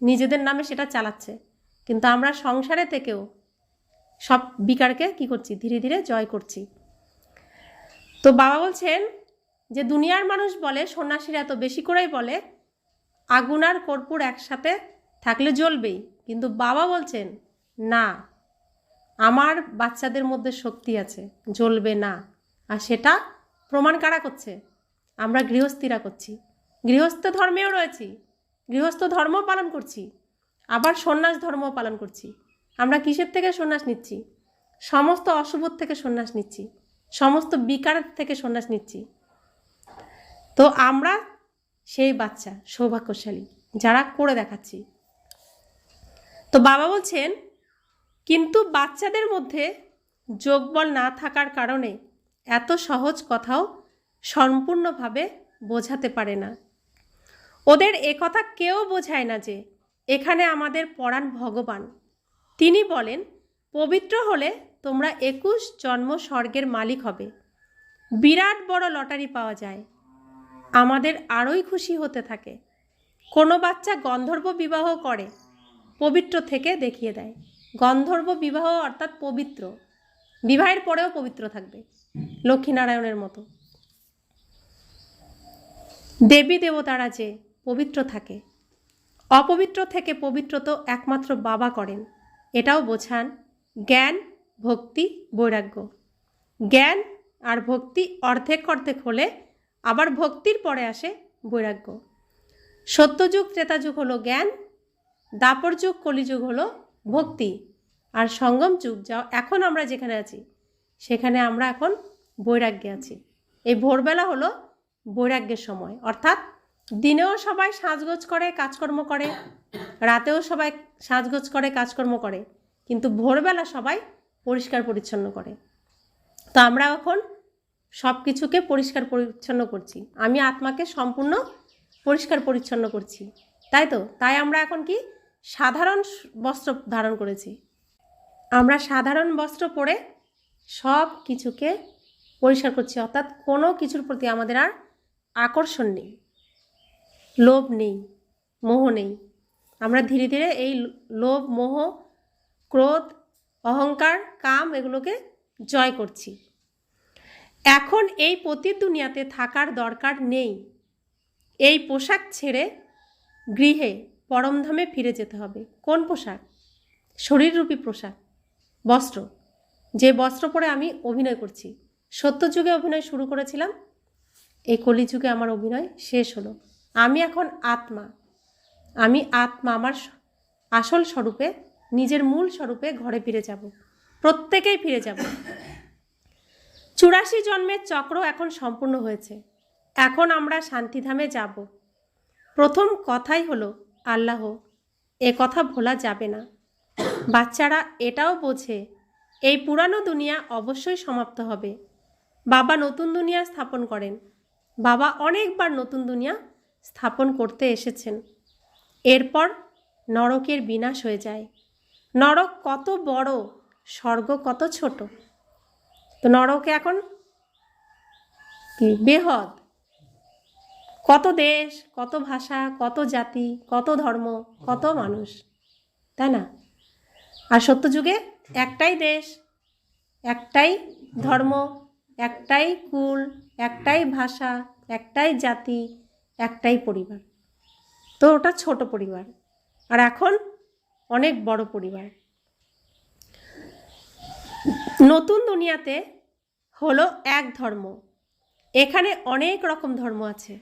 নিজেদের নামে সেটা চালাচ্ছে। কিন্তু আমরা সংসারে থেকেও সব বিকারকে কি করছি, ধীরে ধীরে জয় করছি। তো বাবা বলছেন যে দুনিয়ার মানুষ বলে, সন্ন্যাসীরা এত বেশি করেই বলে আগুন আর কর্পূর একসাথে থাকলে জ্বলবেই, কিন্তু বাবা বলছেন না, আমার বাচ্চাদের মধ্যে শক্তি আছে, জ্বলবে না। আর সেটা প্রমাণ কারা করছে? আমরা গৃহস্থীরা করছি। গৃহস্থ ধর্মেও রয়েছি, গৃহস্থ ধর্ম পালন করছি, আবার সন্ন্যাস ধর্মও পালন করছি। আমরা কিসের থেকে সন্ন্যাস নিচ্ছি? সমস্ত অশুভর থেকে সন্ন্যাস নিচ্ছি, সমস্ত বিকার থেকে সন্ন্যাস নিচ্ছি। তো আমরা সেই বাচ্চা সৌভাগ্যশালী যারা করে দেখাচ্ছি। তো বাবা বলছেন কিন্তু বাচ্চাদের মধ্যে যোগবল না থাকার কারণে এত সহজ কথাও সম্পূর্ণভাবে বোঝাতে পারে না। ওদের একথা কেউ বোঝায় না যে এখানে আমাদের পরাণ ভগবান, তিনি বলেন পবিত্র হলে তোমরা 21 জন্ম স্বর্গের মালিক হবে, বিরাট বড় লটারি পাওয়া যায়। আমাদের আরোই খুশি হতে থাকে। কোনো বাচ্চা গন্ধর্ব বিবাহ করে, পবিত্র থেকে দেখিয়ে দেয়। গন্ধর্ব বিবাহ অর্থাৎ পবিত্র, বিবাহের পরেও পবিত্র থাকবে, লক্ষ্মীনারায়ণের মতো। দেবী দেবতারা যে পবিত্র থাকে, অপবিত্র থেকে পবিত্র তো একমাত্র বাবা করেন, এটাও বোঝান। জ্ঞান, ভক্তি, বৈরাগ্য। জ্ঞান আর ভক্তি অর্ধেক অর্ধেক হলে আবার ভক্তির পরে আসে বৈরাগ্য। সত্যযুগ ত্রেতাযুগ হলো জ্ঞান, দাপর যুগ কলিযুগ হলো ভক্তি, আর সঙ্গম যুগ যা এখন আমরা যেখানে আছি সেখানে আমরা এখন বৈরাগ্যে আছি। এই ভোরবেলা হলো বৈরাগ্যের সময়, অর্থাৎ দিনেও সবাই সাজগোজ করে কাজকর্ম করে, রাতেও সবাই সাজগোজ করে কাজকর্ম করে, কিন্তু ভোরবেলা সবাই পরিষ্কার পরিচ্ছন্ন করে। তো আমরা এখন সব কিছুকে পরিষ্কার পরিচ্ছন্ন করছি, আমি আত্মাকে সম্পূর্ণ পরিষ্কার পরিচ্ছন্ন করছি, তাই তো? তাই আমরা এখন কি সাধারণ বস্ত্র ধারণ করেছি। আমরা সাধারণ বস্ত্র পরে সব কিছুকে পরিষ্কার করছি, অর্থাৎ কোনো কিছুর প্রতি আমাদের আর আকর্ষণ নেই, লোভ নেই, মোহ নেই। আমরা ধীরে ধীরে এই লোভ, মোহ, ক্রোধ, অহংকার, কাম এগুলোকে জয় করছি। এখন এই পতিত দুনিয়াতে থাকার দরকার নেই। এই পোশাক ছেড়ে গৃহে পরমধামে ফিরে যেতে হবে। কোন পোশাক? শরীররূপী পোশাক, বস্ত্র। যে বস্ত্র পরে আমি অভিনয় করছি, সত্যযুগে অভিনয় শুরু করেছিলাম, এই কলিযুগে আমার অভিনয় শেষ হলো। আমি এখন আত্মা, আমি আত্মা আমার আসল স্বরূপে, নিজের মূল স্বরূপে ঘরে ফিরে যাব, প্রত্যেকেই ফিরে যাব। 84 জন্মের চক্র এখন সম্পূর্ণ হয়েছে, এখন আমরা শান্তিধামে যাব। প্রথম কথাই হলো আল্লাহ, এ কথা ভোলা যাবে না। বাচ্চারা এটাও বোঝে এই পুরানো দুনিয়া অবশ্যই সমাপ্ত হবে। বাবা নতুন দুনিয়া স্থাপন করেন, বাবা অনেকবার নতুন দুনিয়া স্থাপন করতে এসেছেন। এরপর নরকের বিনাশ হয়ে যায়। নরক কত বড়, স্বর্গ কত ছোট। তো নরকে এখন কি বেহদ, কত দেশ, কত ভাষা, কত জাতি, কত ধর্ম, কত মানুষ, তাই না? আর সত্যযুগে একটাই দেশ, একটাই ধর্ম, একটাই কুল, একটাই ভাষা, একটাই জাতি, একটাই পরিবার। তো ওটা ছোট পরিবার, আর এখন অনেক বড় পরিবার। নতুন দুনিয়াতে হলো এক ধর্ম। এখানে অনেক রকম ধর্ম আছে,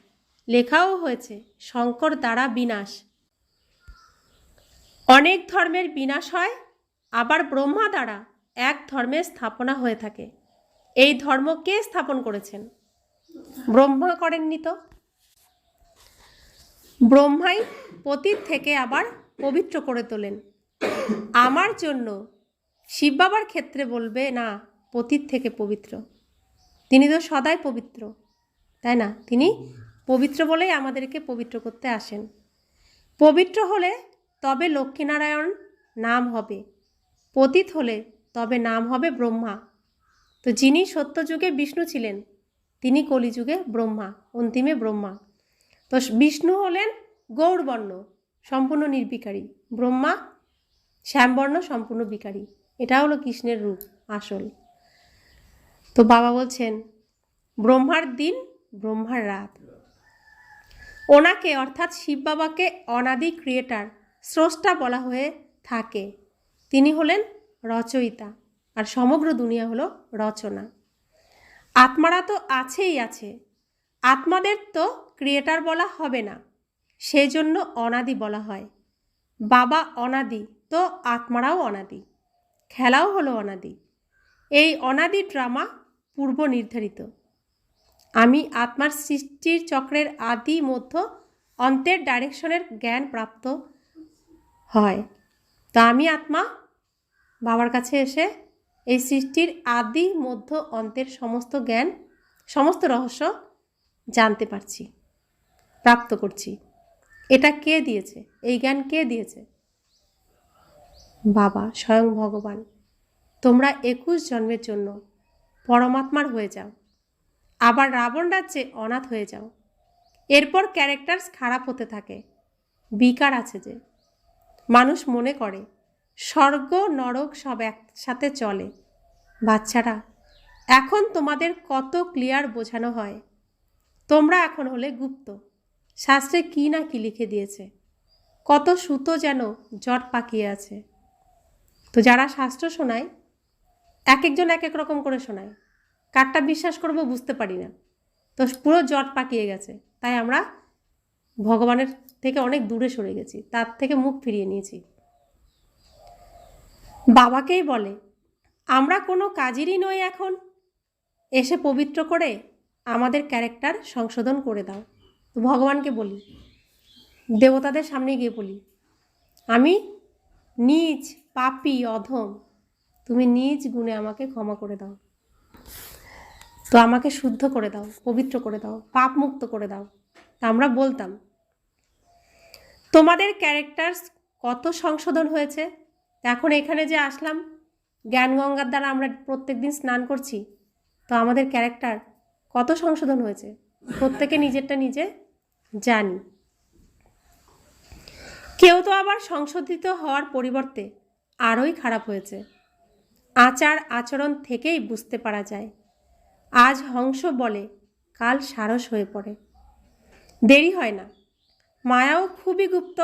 লেখাও হয়েছে শঙ্কর দ্বারা বিনাশ। অনেক ধর্মের বিনাশ হয়, আবার ব্রহ্মা দ্বারা এক ধর্মের স্থাপনা হয়ে থাকে। এই ধর্ম কে স্থাপন করেছেন? ব্রহ্মা করেননি তো। ব্রহ্মাই পতিত থেকে আবার পবিত্র করে তোলেন। আমার জন্য শিব বাবার ক্ষেত্রে বলবে না পতিত থেকে পবিত্র, তিনি তো সদাই পবিত্র, তাই না? তিনি পবিত্র বলেই আমাদেরকে পবিত্র করতে আসেন। পবিত্র হলে তবে লক্ষ্মীনারায়ণ নাম হবে, পতিত হলে তবে নাম হবে ব্রহ্মা। তো যিনি সত্যযুগে বিষ্ণু ছিলেন, তিনি কলিযুগে ব্রহ্মা, অন্তিমে ব্রহ্মা। তো বিষ্ণু হলেন গৌরবর্ণ, সম্পূর্ণ নির্বিকারী, ব্রহ্মা শ্যামবর্ণ, সম্পূর্ণ বিকারী। এটা হলো কৃষ্ণের রূপ আসল। তো বাবা বলছেন ব্রহ্মার দিন, ব্রহ্মার রাত। ওনাকে অর্থাৎ শিব বাবাকে অনাদি ক্রিয়েটার, স্রষ্টা বলা হয়ে থাকে। তিনি হলেন রচয়িতা, আর সমগ্র দুনিয়া হলো রচনা। আত্মারা তো আছেই আছে, আত্মাদের তো ক্রিয়েটার বলা হবে না, সেই জন্য অনাদি বলা হয়। বাবা অনাদি, তো আত্মারাও অনাদি, খেলাও হলো অনাদি। এই অনাদি ড্রামা পূর্ব নির্ধারিত। আমি আত্মার সৃষ্টির চক্রের আদি মধ্য অন্তের ডাইরেকশনের জ্ঞান প্রাপ্ত হয়। তো আমি আত্মা বাবার কাছে এসে এই সৃষ্টির আদি মধ্য অন্তের সমস্ত জ্ঞান, সমস্ত রহস্য জানতে পারছি, প্রাপ্ত করছি। এটা কে দিয়েছে? এই জ্ঞান কে দিয়েছে? বাবা, স্বয়ং ভগবান। তোমরা 21 জন্মের জন্য পরমাত্মার হয়ে যাও, আবার রাবণ রাজ্যে অনাথ হয়ে যাও। এরপর ক্যারেক্টার্স খারাপ হতে থাকে। বিকার আছে যে মানুষ মনে করে স্বর্গ নরক সব একসাথে চলে। বাচ্চারা, এখন তোমাদের কত ক্লিয়ার বোঝানো হয়। তোমরা এখন হলে গুপ্ত, শাস্ত্রে কি না কি লিখে দিয়েছে, কত সুতো যেন জট পাকিয়ে আছে। তো যারা শাস্ত্র শোনায়, এক একজন এক এক রকম করে শোনায়, কারটা বিশ্বাস করব বুঝতে পারি না। তো পুরো জট পাকিয়ে গেছে, তাই আমরা ভগবানের থেকে অনেক দূরে সরে গেছি, তার থেকে মুখ ফিরিয়ে নিয়েছি। বাবাকেই বলে আমরা কোনো কাজেরই নই, এখন এসে পবিত্র করে আমাদের ক্যারেক্টার সংশোধন করে দাও। তো ভগবানকে বলি, দেবতাদের সামনে গিয়ে বলি আমি নীচ, পাপী, অধম, তুমি নিজ গুণে আমাকে ক্ষমা করে দাও। তো আমাকে শুদ্ধ করে দাও, পবিত্র করে দাও, পাপ মুক্ত করে দাও। তা আমরা বলতাম তোমাদের ক্যারেক্টার্স কত সংশোধন হয়েছে। এখন এখানে যে আসলাম, জ্ঞান গঙ্গার দ্বারা আমরা প্রত্যেক দিন স্নান করছি, তো আমাদের ক্যারেক্টার কত সংশোধন হয়েছে প্রত্যেকে নিজেরটা নিজে জানি। কেউ তো আবার সংশোধিত হওয়ার পরিবর্তে আরোই খারাপ হয়েছে। আচার আচরণ থেকেই বুঝতে পারা যায়। আজ হংস বলে, কাল সারস হয়ে পড়ে। দেরি হয় না, মায়াও খুবই গুপ্ত।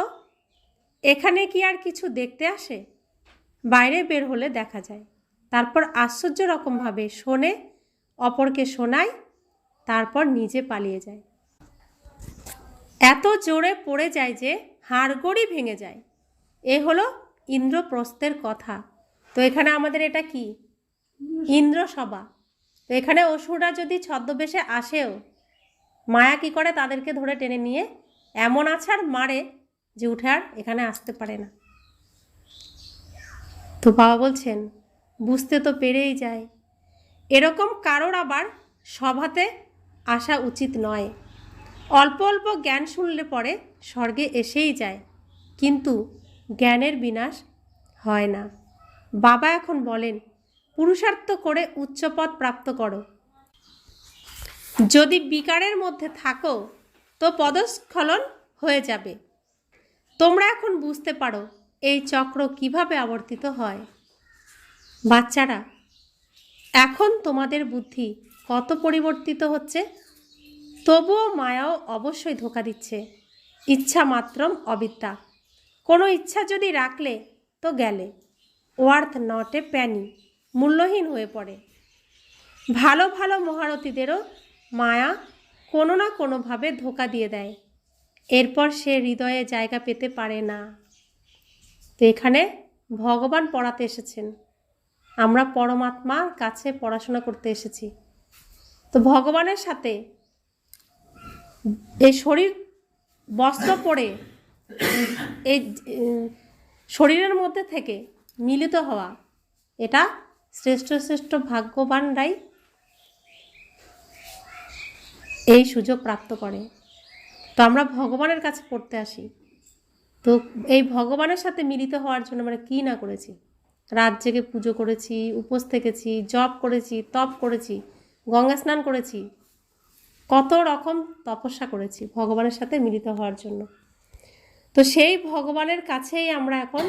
এখানে কি আর কিছু দেখতে আসে? বাইরে বের হলে দেখা যায়, তারপর আশ্চর্য রকমভাবে শোনে, অপরকে শোনায়, তারপর নিজে পালিয়ে যায়। এত জোরে পড়ে যায় যে হাড়গোড়ই ভেঙে যায়। এ হলো ইন্দ্রপ্রস্থের কথা। তো এখানে আমাদের এটা কি? ইন্দ্রসভা। তো এখানে অসুররা যদি ছদ্মবেশে আসেও, মায়া কি করে তাদেরকে ধরে টেনে নিয়ে এমন আছাড় মারে যে উঠে আর এখানে আসতে পারে না। তো বাবা বলছেন বুঝতে তো পেরেই যায়। এরকম কারোর আবার সভাতে আসা উচিত নয়। অল্প অল্প জ্ঞান শুনলে পরে স্বর্গে এসেই যায়, কিন্তু জ্ঞানের বিনাশ হয় না। বাবা এখন বলেন, পুরুষার্থ করে উচ্চপদ প্রাপ্ত করো। যদি বিকারের মধ্যে থাকো তো পদস্খলন হয়ে যাবে। তোমরা এখন বুঝতে পারো এই চক্র কিভাবে আবর্তিত হয়। বাচ্চারা, এখন তোমাদের বুদ্ধি কত পরিবর্তিত হচ্ছে। তবুও মায়াও অবশ্যই ধোঁকা দিচ্ছে। ইচ্ছা মাত্রম অবিদ্যা। কোনো ইচ্ছা যদি রাখলে তো গেলে, ওয়ার্থ নট এ প্যানি, মূল্যহীন হয়ে পড়ে। ভালো ভালো মহারথীদেরও মায়া কোনো না কোনোভাবে ধোঁকা দিয়ে দেয়, এরপর সে হৃদয়ে জায়গা পেতে পারে না। তো এখানে ভগবান পড়াতে এসেছেন, আমরা পরমাত্মার কাছে পড়াশোনা করতে এসেছি। তো ভগবানের সাথে এই শরীর বস্ত্র পরে এই শরীরের মধ্যে থেকে মিলিত হওয়া, এটা শ্রেষ্ঠ শ্রেষ্ঠ ভাগ্যবানরাই এই সুযোগ প্রাপ্ত করে। তো আমরা ভগবানের কাছে পড়তে আসি। তো এই ভগবানের সাথে মিলিত হওয়ার জন্য আমরা কী না করেছি। রাত জেগে পুজো করেছি, উপোস থেকেছি, জপ করেছি, তপ করেছি, গঙ্গা স্নান করেছি, কত রকম তপস্যা করেছি ভগবানের সাথে মিলিত হওয়ার জন্য। তো সেই ভগবানের কাছেই আমরা এখন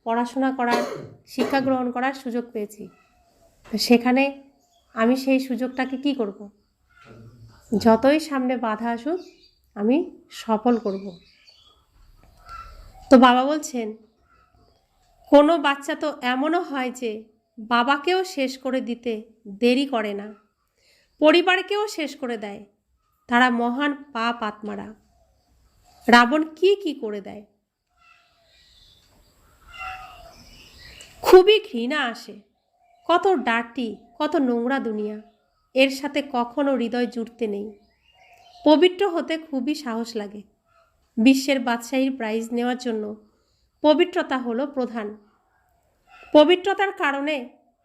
পড়াশোনা করার, শিক্ষা গ্রহণ করার সুযোগ পেয়েছি। তো সেখানে আমি সেই সুযোগটাকে কি করব? যতই সামনে বাধা আসুক আমি সফল করব। তো বাবা বলছেন, কোনো বাচ্চা তো এমনও হয় যে বাবাকেও শেষ করে দিতে দেরি করে না, পরিবারকেও শেষ করে দেয়। তারা মহান পাপ আত্মারা। রাবণ কি কি করে দেয়, খুবই ঘৃণা আসে। কত ডার্টি, কত নোংরা দুনিয়া, এর সাথে কখনো হৃদয় জুড়তে নেই। পবিত্র হতে খুবই সাহস লাগে। বিশ্বের বাদশাহীর প্রাইজ নেওয়ার জন্য পবিত্রতা হলো প্রধান। পবিত্রতার কারণে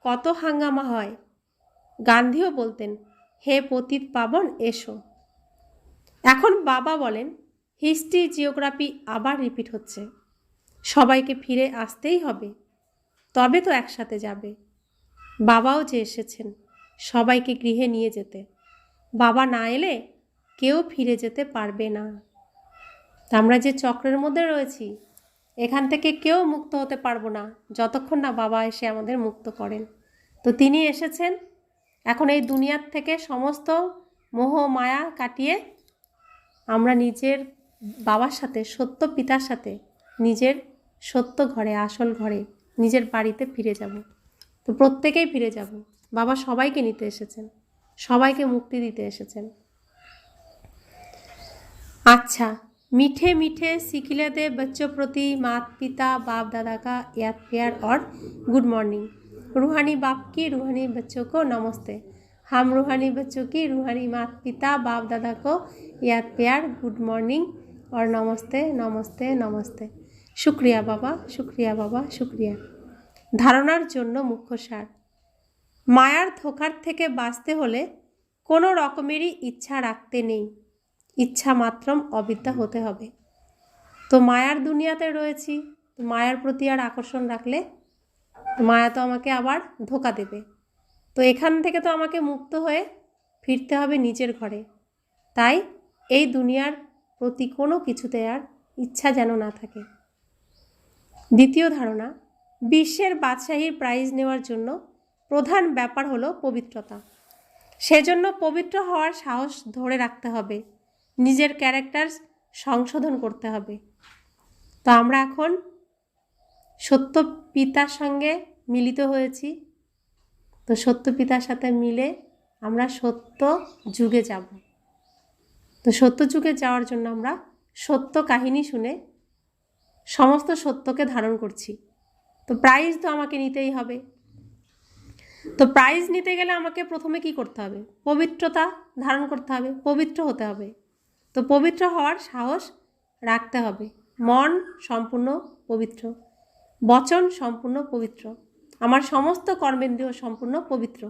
কত হাঙ্গামা হয়। গান্ধীও বলতেন, হে পতিত পাবন এসো। এখন বাবা বলেন, হিস্ট্রি জিওগ্রাফি আবার রিপিট হচ্ছে। সবাইকে ফিরে আসতেই হবে, তবে তো একসাথে যাবে। বাবাও যে এসেছেন সবাইকে গৃহে নিয়ে যেতে। বাবা না এলে কেউ ফিরে যেতে পারবে না। আমরা যে চক্রের মধ্যে রয়েছি, এখান থেকে কেউ মুক্ত হতে পারবো না যতক্ষণ না বাবা এসে আমাদের মুক্ত করেন। তো তিনি এসেছেন এখন এই দুনিয়ার থেকে সমস্ত মোহ মায়া কাটিয়ে আমরা নিজের বাবার সাথে, সত্য পিতার সাথে, নিজের সত্য ঘরে, আসল ঘরে, নিজের বাড়িতে ফিরে যাব। তো প্রত্যেকেই ফিরে যাব। বাবা সবাইকে নিতে এসেছেন, সবাইকে মুক্তি দিতে এসেছেন। अच्छा, मीठे मीठे सिखिले दे बच्चों प्रति माता पिता बाप दादा का याद प्यार और गुड मॉर्निंग। रूहानी बाप की रूहानी बच्चों को नमस्ते। हम रूहानी बच्चों की रूहानी माता पिता बाप दादा को याद प्यार, गुड मॉर्निंग और नमस्ते नमस्ते नमस्ते। शुक्रिया बाबा, शुक्रिया बाबा, शुक्रिया। धारणार जन्य मुख्य सार, मायार धोकार थेके बाँचते होले कोनो रकमेरই इच्छा राखते नेই। इच्छा मात्रम अविद्या होते हबे। तो मायार दुनियाते रयेछि, मायार प्रति आर आकर्षण राखले माया तो आमाके आबार धोका देबे। तो एखान थेके तो आमाके मुक्त हये फिरते हबे निजेर घरे। ताई एई दुनियार प्रति कोनो किछुते आर इच्छा जेन ना थाके। द्वितीय धारणा, विश्वेर बादशाहीर प्राइज नेওয়ার জন্য प्रधान ব্যাপার हलो पवित्रता। सेजন্য पवित्र हওয়ার साहस धरे राखते हबे, নিজের ক্যারেক্টার সংশোধন করতে হবে। তো আমরা এখন সত্য পিতার সঙ্গে মিলিত হয়েছি। তো সত্য পিতার সাথে মিলে আমরা সত্য যুগে যাব। তো সত্য যুগে যাওয়ার জন্য আমরা সত্য কাহিনী শুনে সমস্ত সত্যকে ধারণ করছি। তো প্রাইজ তো আমাকে নিতেই হবে। তো প্রাইজ নিতে গেলে আমাকে প্রথমে কি করতে হবে? পবিত্রতা ধারণ করতে হবে, পবিত্র হতে হবে। तो पवित्र हওয়ার साहस राखते हबे। मन सम्पूर्ण पवित्र, वचन सम्पूर्ण पवित्र, आमार समस्त कर्मेंद्रिय सम्पूर्ण पवित्र।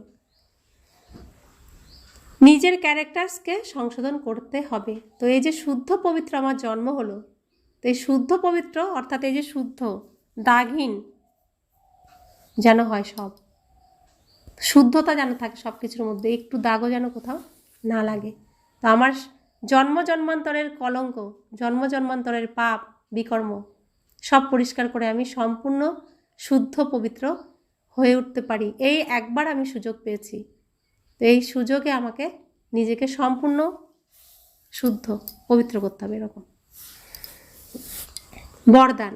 নিজের ক্যারেক্টার্সকে সংশোধন করতে হবে। তো এই যে শুদ্ধ পবিত্র আমার জন্ম হলো, তো এই শুদ্ধ পবিত্র অর্থাৎ এই যে শুদ্ধ দাগহীন যেন হয়, সব শুদ্ধতা যেন থাকে সব কিছুর মধ্যে, একটু দাগও যেন কোথাও না লাগে। তো আমার জন্ম জন্মান্তরের কলঙ্ক, জন্ম জন্মান্তরের পাপ বিকর্ম সব পরিষ্কার করে আমি সম্পূর্ণ শুদ্ধ পবিত্র হয়ে উঠতে পারি। এই একবার আমি সুযোগ পেয়েছি, তো এই সুযোগে আমাকে নিজেকে সম্পূর্ণ শুদ্ধ পবিত্র করতে হবে। এরকম বরদান: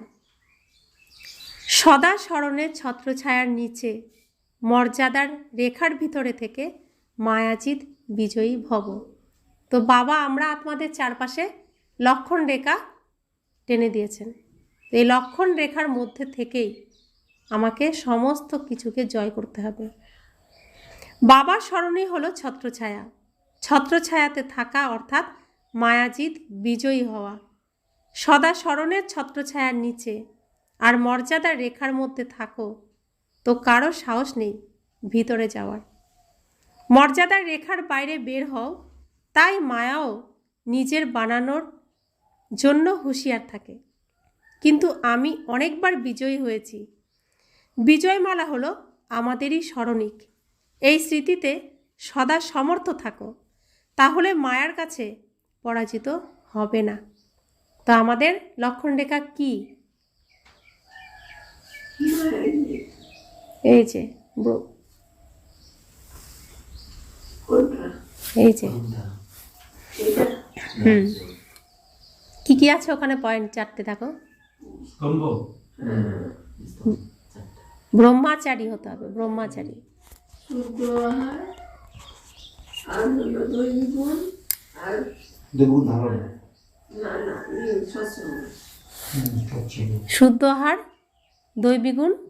সদা স্মরণের ছত্রছায়ার নিচে মর্যাদার রেখার ভিতরে থেকে মায়াজিৎ বিজয়ী ভব। তো বাবা আমরা আত্মাদের চারপাশে লক্ষণ রেখা টেনে দিয়েছেন। এই লক্ষণ রেখার মধ্যে থেকেই আমাকে সমস্ত কিছুকে জয় করতে হবে। বাবার স্মরণই হলো ছত্রছায়া, ছত্রছায়াতে থাকা অর্থাৎ মায়াজিৎ বিজয়ী হওয়া। সদা স্মরণের ছত্রছায়ার নিচে আর মর্যাদার রেখার মধ্যে থাকো, তো কারো সাহস নেই ভিতরে যাওয়ার। মর্যাদার রেখার বাইরে বের হও, তাই মায়াও নিজের বানানোর জন্য হুঁশিয়ার থাকে। কিন্তু আমি অনেকবার বিজয়ী হয়েছি। বিজয়মালা হলো আমাদেরই স্মরণিক। এই স্মৃতিতে সদা সমর্থ থাকো, তাহলে মায়ার কাছে পরাজিত হবে না। তো আমাদের লক্ষণ রেখা কি? এই যে এই যে কি কি আছে ওখানে, পয়েন্ট 4টে দেখো। ব্রহ্মাচারী হতে হবে, ব্রহ্মাচারী। শুদ্ধ আহার, দৈবিক গুণ,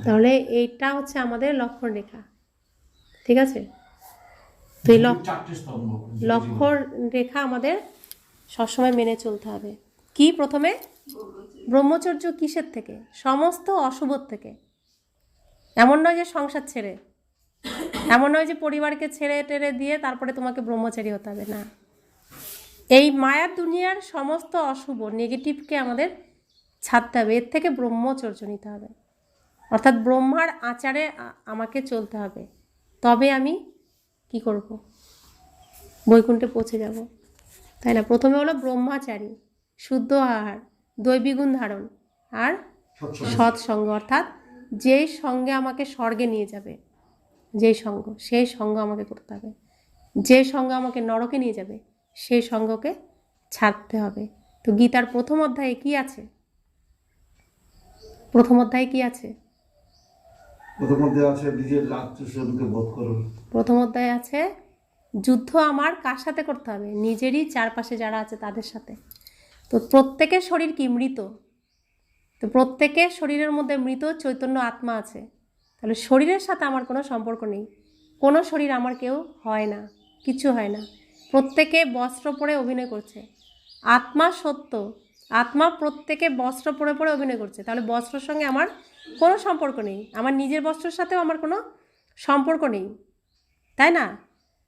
তাহলে এইটা হচ্ছে আমাদের লক্ষণ রেখা। ঠিক আছে, তো এই লক্ষণ রেখা আমাদের সবসময় মেনে চলতে হবে। কি প্রথমে ব্রহ্মচর্য কিসের থেকে? সমস্ত অশুভর থেকে। এমন নয় যে সংসার ছেড়ে, এমন নয় যে পরিবারকে ছেড়ে টেড়ে দিয়ে তারপরে তোমাকে ব্রহ্মচারী হতে হবে, না। এই মায়ার দুনিয়ার সমস্ত অশুভ নেগেটিভকে আমাদের ছাড়তে হবে, এর থেকে ব্রহ্মচর্য নিতে হবে, অর্থাৎ ব্রহ্মার আচারে আমাকে চলতে হবে। তবে আমি কি করব? বৈকুণ্ঠে পৌঁছে যাব, তাই না? প্রথমে হলো ব্রহ্মচারী, শুদ্ধ আহার, দৈবিক গুণ ধারণ, আর সৎসঙ্গ, অর্থাৎ যেই সঙ্গে আমাকে স্বর্গে নিয়ে যাবে, যেই সঙ্গ, সেই সঙ্গ আমাকে করতে হবে। যে সঙ্গ আমাকে নরকে নিয়ে যাবে, সেই সঙ্গকে ছাড়তে হবে। তো গীতার প্রথম অধ্যায়ে কি আছে? প্রথম অধ্যায়ে কি আছে? প্রথম অধ্যায়ে আছে যুদ্ধ আমার কার সাথে করতে হবে? নিজেরই চারপাশে যারা আছে তাদের সাথে। তো প্রত্যেকের শরীর কি? মৃত। তো প্রত্যেকের শরীরের মধ্যে মৃত চৈতন্য আত্মা আছে। তাহলে শরীরের সাথে আমার কোনো সম্পর্ক নেই, কোনো শরীর আমার কেউ হয় না, কিছু হয় না। প্রত্যেকে বস্ত্র পরে অভিনয় করছে। আত্মা সত্য, আত্মা প্রত্যেকে বস্ত্র পরে পরে অভিনয় করছে। তাহলে বস্ত্রের সঙ্গে আমার কোনো সম্পর্ক নেই, আমার নিজের বস্ত্রের সাথেও আমার কোনো সম্পর্ক নেই, তাই না?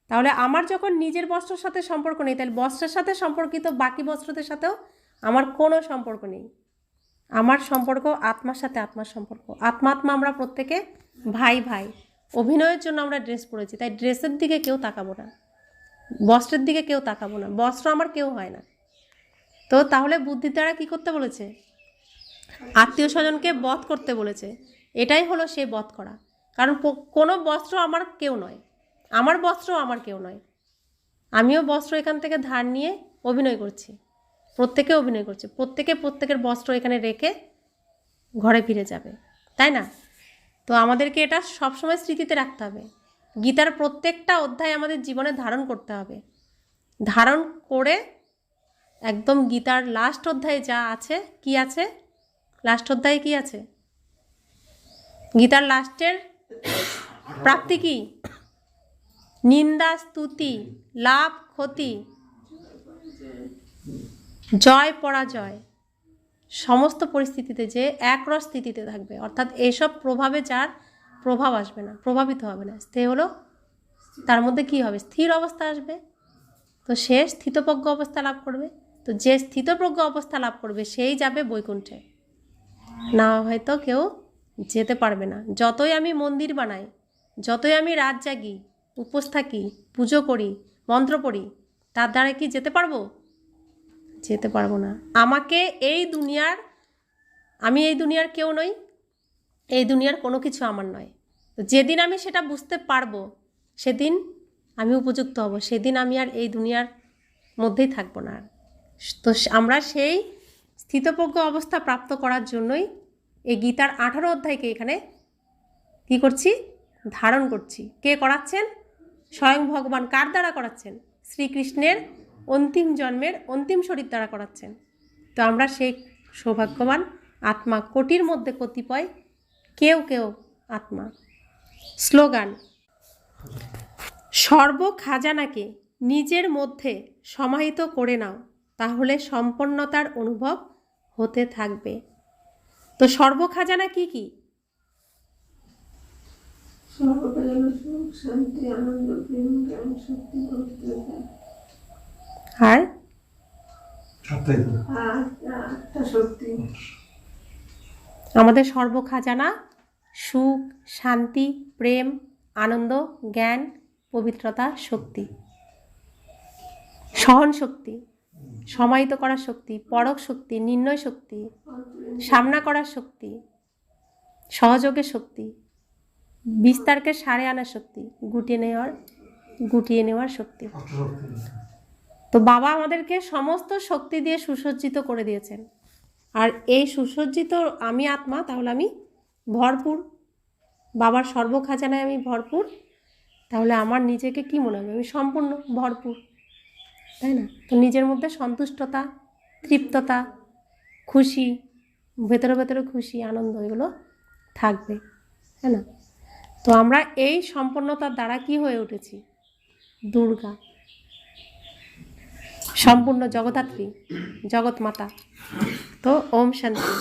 তাহলে আমার যখন নিজের বস্ত্রের সাথে সম্পর্ক নেই, তাহলে বস্ত্রের সাথে সম্পর্কিত বাকি বস্ত্রদের সাথেও আমার কোনো সম্পর্ক নেই। আমার সম্পর্ক আত্মার সাথে, আত্মার সম্পর্ক। আত্মা আত্মা আমরা প্রত্যেকে ভাই ভাই। অভিনয়ের জন্য আমরা ড্রেস পরেছি, তাই ড্রেসের দিকে কেউ তাকাবো না, বস্ত্রের দিকে কেউ তাকাবো না, বস্ত্র আমার কেউ হয় না। তো তাহলে বুদ্ধির দ্বারা কী করতে বলেছে? আত্মীয় স্বজনকে বধ করতে বলেছে। এটাই হলো সেই বধ করা। কারণ কোনো বস্ত্র আমার কেউ নয়, আমার বস্ত্র আমার কেউ নয়। আমিও বস্ত্র এখান থেকে ধার নিয়ে অভিনয় করছি, প্রত্যেকে অভিনয় করছে, প্রত্যেকে প্রত্যেকের বস্ত্র এখানে রেখে ঘরে ফিরে যাবে, তাই না? তো আমাদেরকে এটা সবসময় স্মৃতিতে রাখতে হবে। গীতার প্রত্যেকটা অধ্যায় আমাদের জীবনে ধারণ করতে হবে। ধারণ করে একদম গীতার লাস্ট অধ্যায়ে যা আছে, কি আছে লাস্ট অধ্যায়ে? কি আছে গীতার লাস্টের প্রাপ্তি? কি? নিন্দা স্তুতি, লাভ ক্ষতি, জয় পরাজয়, সমস্ত পরিস্থিতিতে যে একরস স্থিতিতে থাকবে, অর্থাৎ এইসব প্রভাবে যার প্রভাব আসবে না, প্রভাবিত হবে না, সে হলো তার মধ্যে কি হবে, স্থির অবস্থা আসবে। তো সে স্থিতপ্রজ্ঞ অবস্থা লাভ করবে। তো যে স্থিতপ্রজ্ঞ অবস্থা লাভ করবে সেই যাবে বৈকুণ্ঠে, না হয়তো কেউ যেতে পারবে না। যতই আমি মন্দির বানাই, যতই আমি রাত জাগি, উপোস থাকি, পুজো করি, মন্ত্র পড়ি, তার দ্বারা কি যেতে পারবো? যেতে পারবো না। আমি এই দুনিয়ার কেউ নই, এই দুনিয়ার কোনো কিছু আমার নয়। তো যেদিন আমি সেটা বুঝতে পারবো, সেদিন আমি উপযুক্ত হব, সেদিন আমি আর এই দুনিয়ার মধ্যেই থাকবো না। তো আমরা সেই স্থিতপ্রজ্ঞ অবস্থা প্রাপ্ত করার জন্যই এই গীতার 18 অধ্যায়কে এখানে কি করছি, ধারণ করছি। কে করাচ্ছেন? স্বয়ং ভগবান। কার দ্বারা করাচ্ছেন? শ্রীকৃষ্ণের অন্তিম জন্মের অন্তিম শরীর দ্বারা করাচ্ছেন। তো আমরা সেই সৌভাগ্যবান আত্মা, কোটির মধ্যে কতিপয় কেউ কেউ আত্মা। স্লোগান: সর্ব খাজানাকে নিজের মধ্যে সমাহিত করে নাও, তাহলে সম্পন্নতার অনুভব হতে থাকবে। তো সর্ব খাজানা কি কি?
সর্বকালের সুখ, শান্তি, আনন্দ, প্রেম, জ্ঞান, শক্তি, পবিত্রতা।
আর
আটটা শক্তি।
আমাদের সর্ব খাজানা সুখ, শান্তি, প্রেম, আনন্দ, জ্ঞান, পবিত্রতা, শক্তি। সহন শক্তি, সমাহিত করার শক্তি, পরক শক্তি, নির্ণয় শক্তি, সামনা করার শক্তি, সহযোগের শক্তি, বিস্তারকে সারে আনার শক্তি, গুটিয়ে নেওয়ার শক্তি। তো বাবা আমাদেরকে সমস্ত শক্তি দিয়ে সুসজ্জিত করে দিয়েছেন। আর এই সুসজ্জিত আমি আত্মা, তাহলে আমি ভরপুর, বাবার সর্বখাজানায় আমি ভরপুর। তাহলে আমার নিজেকে কি মনে হবে? আমি সম্পূর্ণ ভরপুর, তাই না? তো নিজের মধ্যে সন্তুষ্টতা, তৃপ্ততা, খুশি, ভেতরে ভেতরে খুশি, আনন্দ, এগুলো থাকবে, তাই না? তো আমরা এই সম্পন্নতার দ্বারা কি হয়ে উঠেছি? দুর্গা, সম্পূর্ণ জগদ্ধাত্রী, জগৎ মাতা। তো ওম শান্তি।